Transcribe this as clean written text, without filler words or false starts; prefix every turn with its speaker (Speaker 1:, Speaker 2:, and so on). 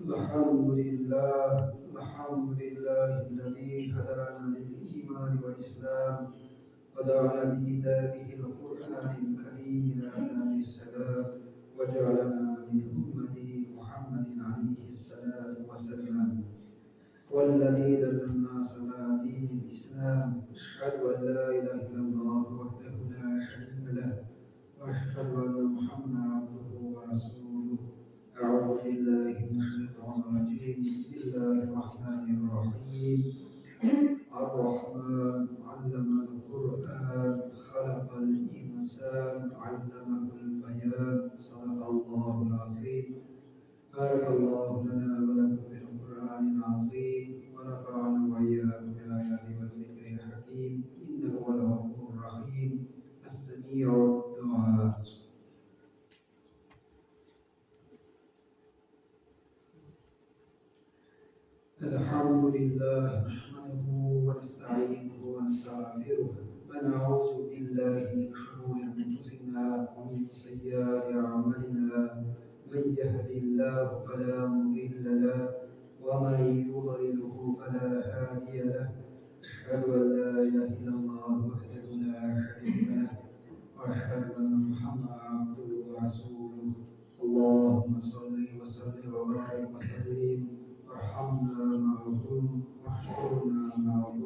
Speaker 1: الحمد لله الذي هدانا للإيمان والإسلام ودعانا بكتابه القرآن الكريم إلى دار السلام وجعلنا من أمة محمد عليه الصلاة والسلام والذي دل الناس على دين الإسلام. أشهد أن لا إله إلا الله وحده لا شريك له وأشهد أن محمدا عبده ورسوله. أعوذ بالله من الشيطان الرجيم. بسم الله الرحمن الرحيم. الرحمن علم القرآن خلق الإنسان علمه البيان. صدق الله العظيم. بارك الله لنا ولكم في القرآن العظيم ونفعنا وإياكم بالآيات والذكر الحكيم إنه هو الغفور الرحيم السميع الدعاء. الحمد لله نحمده ونستعينه ونستغفره ونعوذ بالله من شرور أنفسنا ومن سيئات أعمالنا. من يهد الله فلا مضل له ومن يضلله فلا هادي له. أشهد أن لا إله إلا الله وحده لا شريك له وأشهد أن محمدا عبده ورسوله. اللهم صل وسلم وبارك وسلم وارحمنا معهم واحشرنا معهم